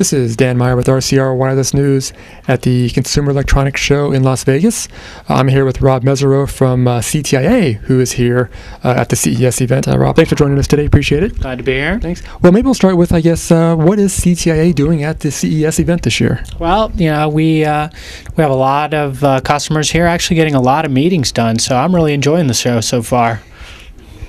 This is Dan Meyer with RCR Wireless News at the Consumer Electronics Show in Las Vegas. I'm here with Rob Mesirow from CTIA, who is here at the CES event. Rob, thanks for joining us today. Appreciate it. Glad to be here. Thanks. Well, maybe we'll start with, I guess, what is CTIA doing at the CES event this year? Well, we have a lot of customers here, actually getting a lot of meetings done, so I'm really enjoying the show so far.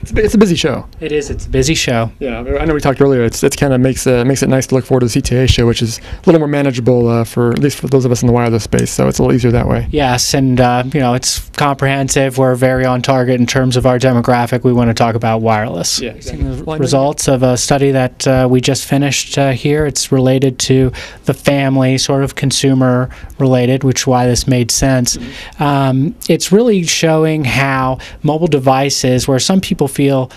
It's a busy show. It is. It's a busy show. Yeah, I know we talked earlier. It's kind of makes it nice to look forward to the CTIA show, which is a little more manageable for at least for those of us in the wireless space. So it's a little easier that way. Yes, and it's comprehensive. We're very on target in terms of our demographic. We want to talk about wireless. Yeah, exactly. The results of a study that we just finished here. It's related to the family, sort of consumer related, which is why this made sense. Mm-hmm. It's really showing how mobile devices, where some people feel,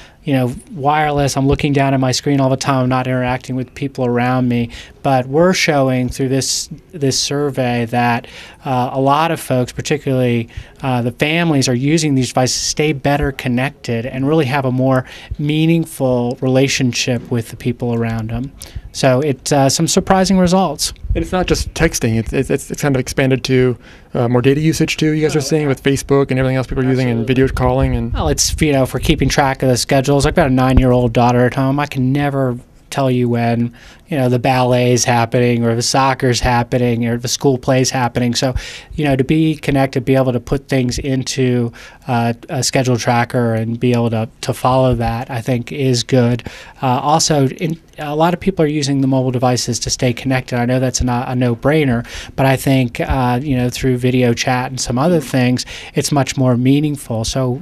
wireless, I'm looking down at my screen all the time, I'm not interacting with people around me, but we're showing through this survey that a lot of folks, particularly the families, are using these devices to stay better connected and really have a more meaningful relationship with the people around them. So it's some surprising results. And it's not just texting, it's kind of expanded to more data usage too, you guys are seeing, with Facebook and everything else people are using, and video calling. And well, it's, for keeping track of the schedules. I've got a 9-year-old daughter at home. I can never tell you when the ballet's happening, or the soccer's happening, or the school play's happening. So to be connected, be able to put things into a schedule tracker and be able to follow that, I think is good. Also, a lot of people are using the mobile devices to stay connected. I know that's not a no-brainer, but I think through video chat and some other things, it's much more meaningful. So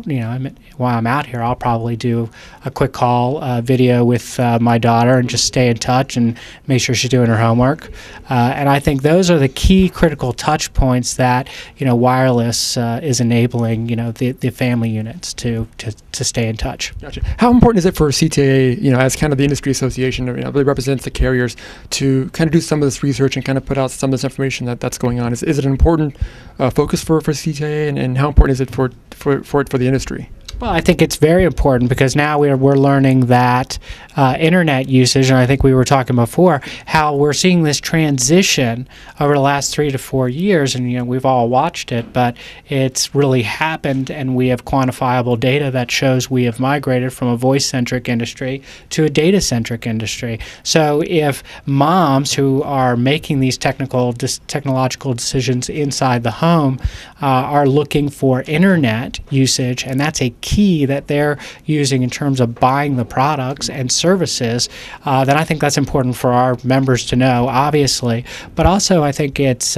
while I'm out here, I'll probably do a quick call video with my daughter and just stay in touch and make sure she's doing her homework. And I think those are the key critical touch points that wireless is enabling the family units to stay in touch. Gotcha. How important is it for CTIA, as kind of the industry association, really represents the carriers, to kind of do some of this research and kind of put out some of this information that's going on? Is it an important focus for CTIA, and how important is it for the industry? Well, I think it's very important, because now we're learning that internet usage, and I think we were talking before how we're seeing this transition over the last 3 to 4 years, and we've all watched it, but it's really happened, and we have quantifiable data that shows we have migrated from a voice-centric industry to a data-centric industry. So if moms who are making these technological decisions inside the home are looking for internet usage, and that's a key that they're using in terms of buying the products and services, then I think that's important for our members to know, obviously. But also, I think it's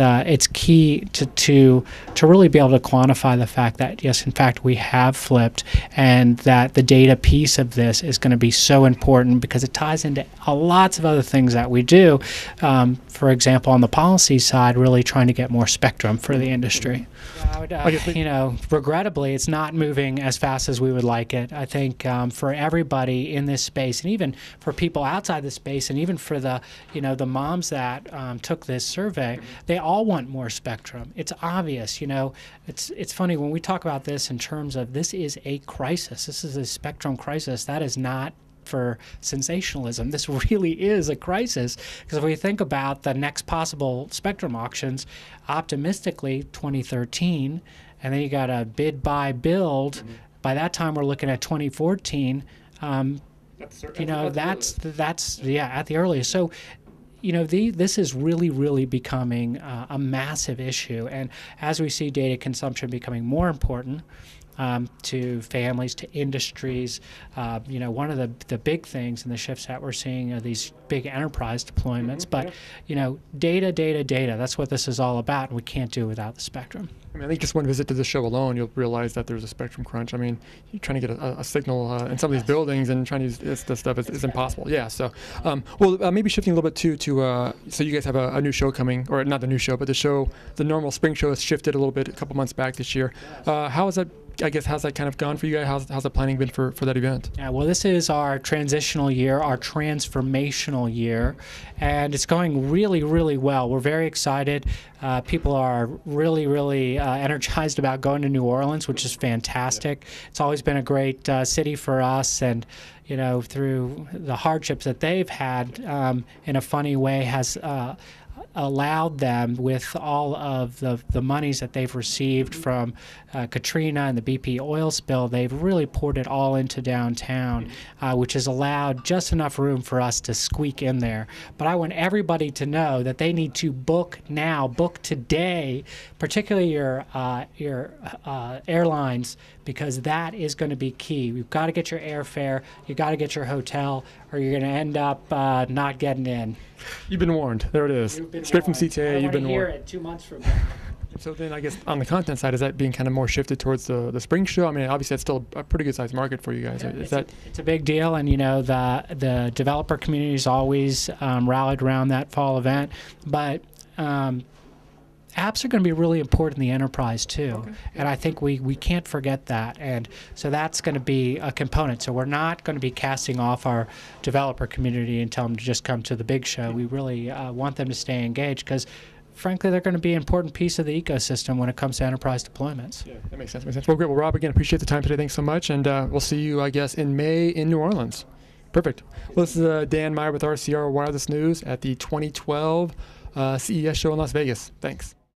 key to really be able to quantify the fact that, yes, in fact, we have flipped, and that the data piece of this is going to be so important, because it ties into lots of other things that we do. For example, on the policy side, really trying to get more spectrum for the industry. Regrettably, it's not moving as fast as we would like it. I think for everybody in this space, and even for people outside the space, and even for the the moms that took this survey, they all want more spectrum. It's obvious. It's funny when we talk about this in terms of, this is a crisis. This is a spectrum crisis. That is not for sensationalism. This really is a crisis, because if we think about the next possible spectrum auctions, optimistically 2013, and then you got a bid, buy, build. Mm-hmm. By that time, we're looking at 2014. That's at the earliest. So this is really becoming a massive issue, and as we see data consumption becoming more important to families, to industries, one of the big things and the shifts that we're seeing are these big enterprise deployments. But data, that's what this is all about, and we can't do it without the spectrum. I think just one visit to the show alone, you'll realize that there's a spectrum crunch. I mean, you're trying to get a signal in some of these buildings, and trying to use this stuff is impossible. Yeah. So, maybe shifting a little bit so you guys have a new show coming, or not the new show, but the normal spring show has shifted a little bit a couple months back this year. How is that I guess, how's that kind of gone for you guys? How's the planning been for that event? Yeah, well, this is our transitional year, our transformational year, and it's going really, really well. We're very excited. People are really, really energized about going to New Orleans, which is fantastic. Yeah. It's always been a great city for us, and through the hardships that they've had, in a funny way, has allowed them, with all of the monies that they've received from Katrina and the BP oil spill, they've really poured it all into downtown, which has allowed just enough room for us to squeak in there. But I want everybody to know that they need to book now, book today, particularly your airlines, because that is going to be key. You've got to get your airfare, you've got to get your hotel, or you're going to end up not getting in. You've been warned. There it is. Straight from CTIA, you've been warned. I want to hear it 2 months from now. So then I guess on the content side, is that being kind of more shifted towards the spring show? I mean, obviously that's still a pretty good sized market for you guys. Yeah, it's a big deal, and the developer community is always rallied around that fall event. But apps are going to be really important in the enterprise too, okay. And I think we can't forget that, and so that's going to be a component. So we're not going to be casting off our developer community and tell them to just come to the big show. We really want them to stay engaged, because frankly, they're going to be an important piece of the ecosystem when it comes to enterprise deployments. Yeah, that makes sense. Well, great. Well, Rob, again, appreciate the time today. Thanks so much, and we'll see you, I guess, in May in New Orleans. Perfect. Well, this is Dan Meyer with RCR Wireless News at the 2012 CES show in Las Vegas. Thanks.